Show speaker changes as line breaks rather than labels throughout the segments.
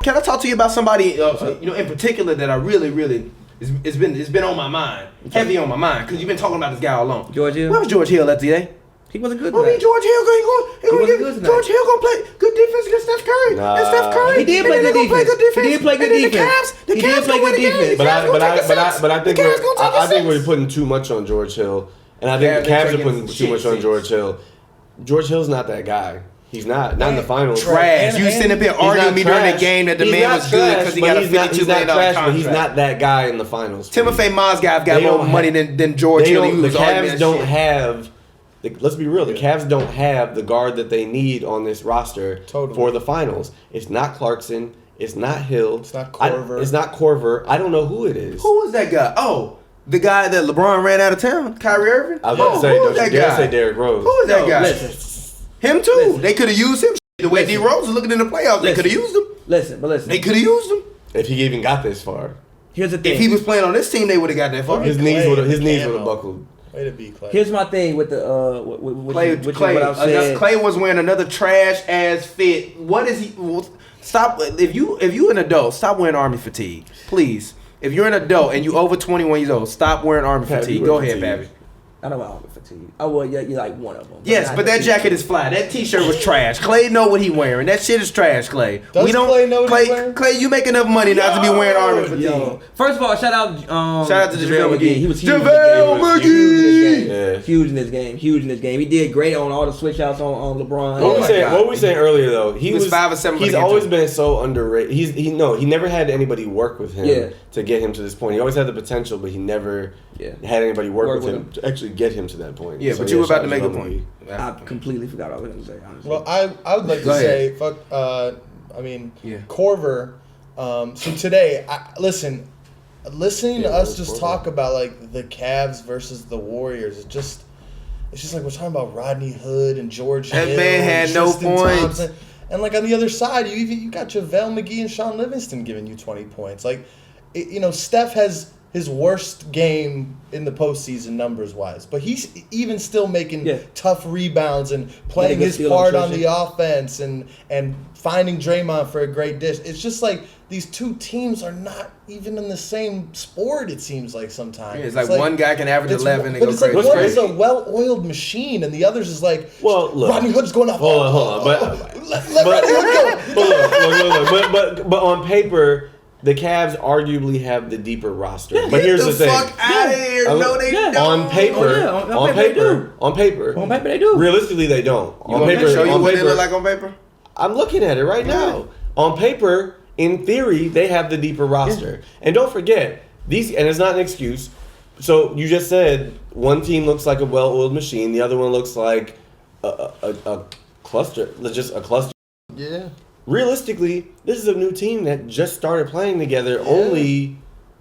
Can I talk to you about somebody, in particular that I really, it's been on my mind, heavy on my mind, because you've been talking about this guy all along.
George Hill.
Where was George Hill at today?
He wasn't good.
George Hill George Hill gonna play good defense against Steph Curry. And Steph Curry.
He did play good defense. He did play good defense.
The Cavs play good defense.
But I think we're putting too much on George Hill, and I think the Cavs are putting too much on George Hill. George Hill's not that guy. He's not in the finals.
Trash. You sitting up here arguing me during the game that the man was good because he got a $52 million contract.
But he's not that guy in the finals.
Timofey Mozgov got more money than George Hill.
The Cavs don't have. Let's be real. The Cavs don't have the guard that they need on this roster for the finals. It's not Clarkson. It's not Hill.
It's not Korver.
It's not Korver. I don't know who it is.
Who was that guy? Oh, the guy that LeBron ran out of town, Kyrie Irving.
I was about to say, don't you dare say Derrick Rose.
Who was that guy?
Listen.
Him too. They could have used him. The way D Rose was looking in the playoffs, they could have used him.
Listen.
They could have used him.
If he even got this far.
Here's the thing.
If he was playing on this team, they would have got that far.
His knees would have buckled.
Way to be, Clay.
Here's my thing with the
Clay. Clay was wearing another trash ass fit. What is he? Stop. If you an adult, stop wearing army fatigue, please. If you're an adult and you over 21 years old, stop wearing army fatigue. Go ahead, Pavy.
I don't want army fatigue. You're like one of them.
Yes, but that jacket is fly. That t-shirt was trash. Clay know what he wearing. That shit is trash, Clay.
Does Clay know what he's wearing?
Clay, you make enough money not to be wearing army fatigue.
First of all, shout out
to JaVale McGee.
He was huge.
JaVale McGee.
Huge in this game. He did great on all the switch outs on LeBron.
What were we saying earlier though? He was
5 or 7.
He's always been so underrated. He never had anybody work with him to get him to this point. He always had the potential, but he never had anybody work with him to actually get him to that point.
Yeah, but you were about to make a point.
I completely forgot what I was going to say, honestly.
Well, I would like to say, Korver. So today, listening to us just talk about like the Cavs versus the Warriors, it's just like we're talking about Rodney Hood and George Hill.
That man had no points.
Thompson. And like on the other side, you got JaVale McGee and Sean Livingston giving you 20 points. Like, Steph has his worst game in the postseason numbers wise, but he's even still making tough rebounds and playing his part on the offense and finding Draymond for a great dish. It's just like these two teams are not even in the same sport. It seems like sometimes
it's like one guy can average 11 and
but
go
it's
crazy.
like one is a well-oiled machine and the others is like, Rodney Hood's going off.
Hold on,
let Rodney Hood go.
But on paper, the Cavs arguably have the deeper roster. But here's the thing.
Get the fuck out of here. No, they don't.
On paper,
they do.
Realistically, they don't.
On paper, show you what they look like on paper?
I'm looking at it right now. On paper, in theory, they have the deeper roster. And don't forget, and it's not an excuse. So you just said one team looks like a well-oiled machine. The other one looks like a cluster. Just a cluster.
Yeah.
Realistically, this is a new team that just started playing together only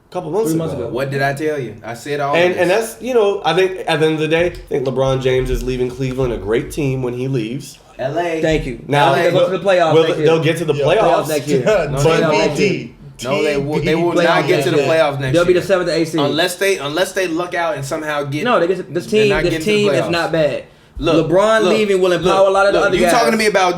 a couple months ago.
What did I tell you? I said all
and that's, I think at the end of the day, I think LeBron James is leaving Cleveland a great team when he leaves.
LA.
Thank you.
Now
they'll go to the playoffs next year.
They'll get to the playoffs
next year.
No, they will not get to the playoffs next year.
They'll be the 7th to 8th seed.
Unless they luck out and somehow get.
No, this team is not bad.
Look,
LeBron leaving will empower a lot of the other guys.
You talking to me about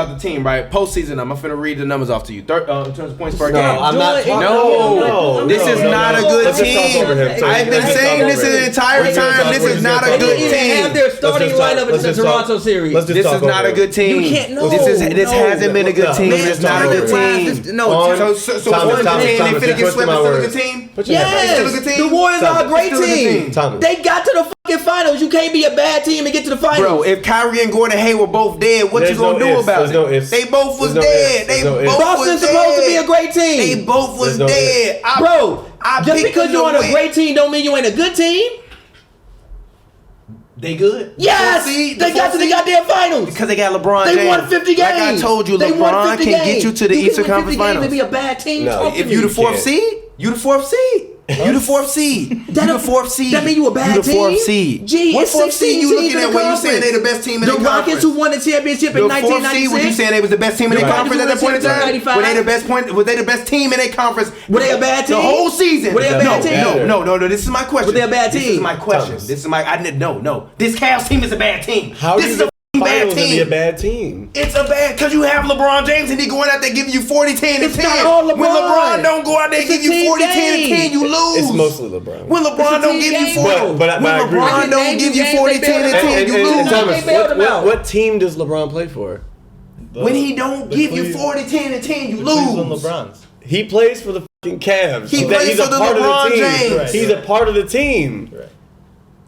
the team, right? Postseason, I'm finna read the numbers off to you. In terms of points per game.
I'm not talking.
No, this is not a good team. I've been saying this the entire time. This is not a good team.
They have their starting lineup in the Toronto series.
This is not a good team.
You can't know.
This hasn't been a good team. It's not a good team.
No,
so one team they finna get swept. It's still a good team.
Yes, the Warriors are a great team. They got to the fucking finals. You can't be a bad team and get to the finals.
Bro, if Kyrie and Gordon Hayward were both dead, what you gonna do about it? They both was dead.
Boston's supposed to be a great team.
They both was dead.
Bro, just because you're on a great team don't mean you ain't a good team.
They good.
Yes, they got to the goddamn finals
because they got LeBron James.
They won 50 games.
Like I told you, LeBron can get you to the Eastern Conference Finals.
You can win 50 games and be a bad team.
No,
if you the fourth seed, you the fourth seed. You the fourth seed. You the fourth seed.
That mean you a bad team?
You the fourth seed.
Gee,
what fourth seed you looking at when you saying they the best team in the conference?
The Rockets who won the championship in 1996.
The fourth seed, were you saying they was the best team in the conference at that point in time? Were they the best team in their conference?
Were they a bad team?
The whole season.
Were they a bad team?
No. This is my question.
Were they a bad team?
This is my question. No. This Cavs team is a bad team. This is a
finals and be a bad team.
It's a bad because you have LeBron James and he going out there giving you 40, 10, and 10.
Not all LeBron.
When LeBron don't go out there and give you 40, 10, and 10, you lose.
It's mostly LeBron.
When LeBron don't give you 40,
but I agree.
LeBron don't give you 40, 10, and 10, you lose.
Thomas, what team does LeBron play for?
When he don't give you 40, 10, and 10, you lose.
LeBron's.
He plays for the fucking Cavs.
He plays for the LeBron James.
He's a part of the team.
Right.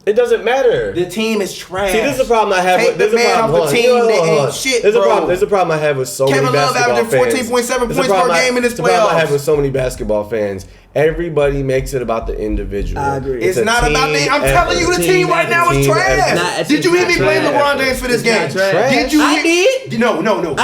It doesn't matter.
The team is trash.
See, this is the problem I have with
the man off the team that ain't shit, bro.
There's a problem I have with so
Kevin
many basketball
Love averaging 14.7 points per game in this
playoffs. The problem I have
playoffs.
with so many basketball fans. Everybody makes it about the individual.
I agree.
It's not about me. I'm telling you, the team right now is trash. Did you hear me blame LeBron James for this game? Did you?
I did.
No.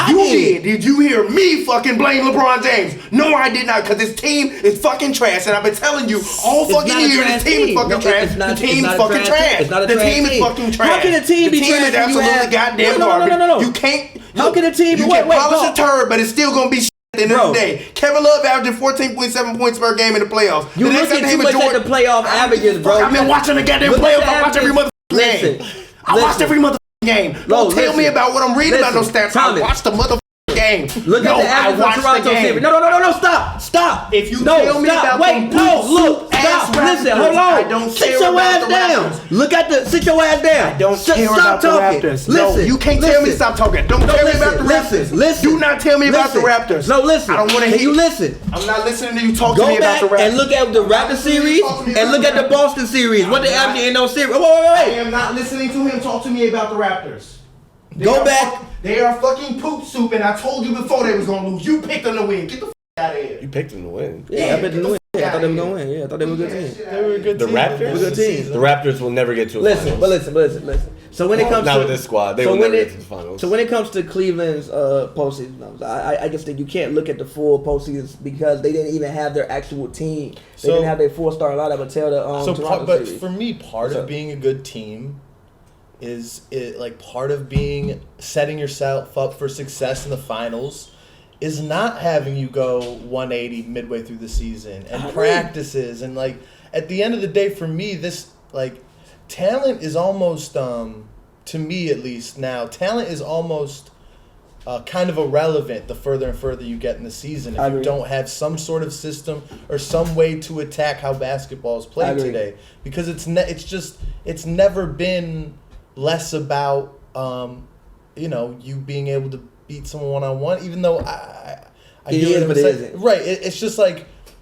You did. Did you hear me fucking blame LeBron James? No, I did not. Because this team is fucking trash, and I've been telling you all fucking year this team is fucking trash. The team is fucking trash. The team is fucking trash.
How can a team be trash?
The team is absolutely goddamn garbage.
No.
You can't.
How can a team?
You can polish a turd, but it's still gonna be. At the end of the day, Kevin Love averaging 14.7 points per game in the playoffs.
You look at too much at the playoff averages, bro.
I've been watching the goddamn playoffs. I watch every motherfucking game. I watched every motherfucking game. Don't tell me about what I'm reading about no stats. I watched the motherfucking game.
Look at the average of Toronto series. No, stop.
If you tell me about
Listen, hold on.
I don't
sit
care
your
about
ass
the
down.
Raptors.
Sit your ass down.
I don't care about the Raptors. No, you can't tell me to stop talking. Don't tell me about the Raptors.
Listen.
Do not tell me about the Raptors.
No, listen.
I don't want to hear
you listen.
I'm not listening to you talk to me about the Raptors.
Go back and look at the Raptors series and look at the Boston series. What they averaging in those series? Wait.
I am not listening to him talk to me about the Raptors.
Go back.
They are fucking poop soup, and I told you before they was gonna lose. You picked them to win. Get the out of here.
You picked them to win.
Yeah, I picked them to win. I thought they were gonna win. Yeah, I thought they were a good team.
They were a good
team. The Raptors?
They were a good team.
The Raptors will never get to a finals.
Listen. So when it comes
not
to
with this squad, they will never get to the finals.
So when it comes to Cleveland's postseason numbers, I just think you can't look at the full postseason because they didn't even have their actual team. They didn't have their 4-star lineup until the Toronto
but
series.
For me, part of being a good team is part of being setting yourself up for success in the finals is not having you go 180 midway through the season and practices and at the end of the day, for me, this talent is almost to me at least now, talent is almost kind of irrelevant the further and further you get in the season if you don't have some sort of system or some way to attack how basketball is played today, because it's never been less about you being able to beat someone one-on-one, even though I hear what I'm saying. Right, it's just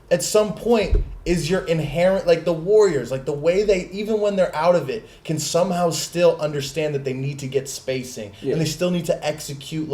at some point is your inherent, the Warriors, the way they, even when they're out of it, can somehow still understand that they need to get spacing and they still need to execute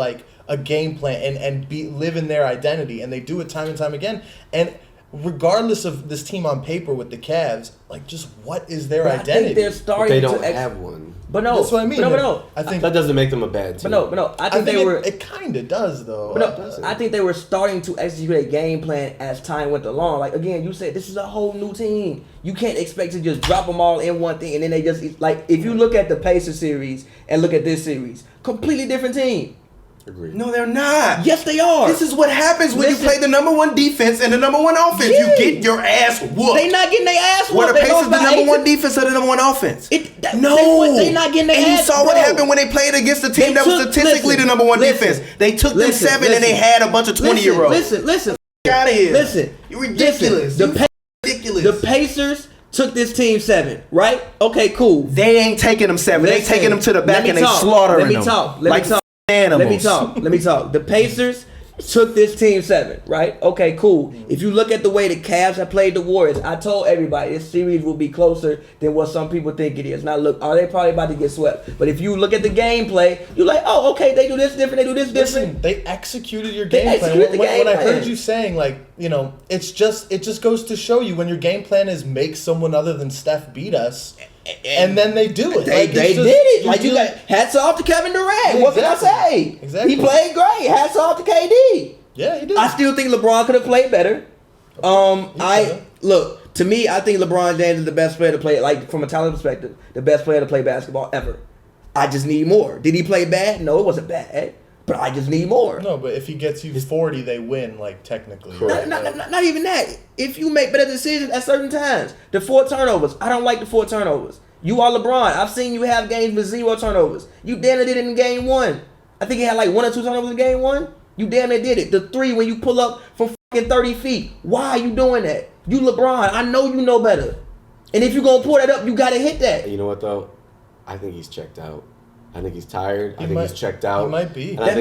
a game plan and live in their identity, and they do it time and time again. And regardless of this team on paper with the Cavs, just what is their identity?
I think they're starting
they don't have one.
But no,
that's what I mean.
No.
I think
that doesn't make them a bad team.
But no. I think they were.
It kind of does, though.
But no, I think they were starting to execute a game plan as time went along. Again, you said this is a whole new team. You can't expect to just drop them all in one thing and then they just if you look at the Pacers series and look at this series, completely different team.
Agreed.
No, they're not.
Yes, they are.
This is what happens when you play the number one defense and the number one offense.
Yeah.
You get your ass whooped.
They not getting their ass whooped.
Were the Pacers the number one defense or the number one offense?
They not getting their ass.
And you saw what happened when they played against the team that was statistically the number one defense. They took them 7 and they had a bunch of 20-year-olds.
Listen.
Get out of here.
Listen.
You're ridiculous. Ridiculous.
The Pacers took this team 7, right? Okay, cool.
They ain't taking them 7. They taking them to the back and they slaughtering them.
Let me talk.
Animals.
Let me talk. The Pacers took this team 7, right? Okay, cool. If you look at the way the Cavs have played the Warriors, I told everybody this series will be closer than what some people think it is. Now, look, are they probably about to get swept? But if you look at the gameplay, you're like, oh, okay, they do this different, they do this different.
Listen, they executed your game plan. When I heard you saying, it just goes to show you when your game plan is make someone other than Steph beat us. And then they do it.
They did it. You got hats off to Kevin Durant.
Yeah,
what can I say?
Exactly.
He played great. Hats off to KD.
Yeah, he did.
I still think LeBron could have played better. Look, to me, I think LeBron James is the best player to play, from a talent perspective, the best player to play basketball ever. I just need more. Did he play bad? No, it wasn't bad. But I just need more.
No, but if he gets you 40, they win, technically.
Not even that. If you make better decisions at certain times. The 4 turnovers. I don't like the 4 turnovers. You are LeBron. I've seen you have games with 0 turnovers. You damn near did it in game 1. I think he had like 1 or 2 turnovers in game 1. You damn near did it. The 3 when you pull up from fucking 30 feet. Why are you doing that? You LeBron. I know you know better. And if you're going to pull that up, you got to hit that.
You know what, though? I think he's checked out. I think he's tired. I think he's checked out.
He might be.
And I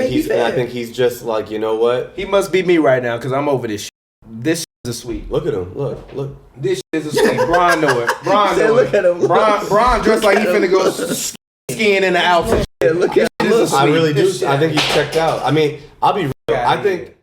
think he's just like, you know what?
He must be me right now because I'm over this shit. This shit is a sweep.
Look at him. Look.
This shit is a sweep. Bron know it. Bron know
Look at him.
Bron dressed like he finna go skiing in the outfit.
Yeah, look at him.
I really do. I think he's checked out. I mean, I'll be real. I think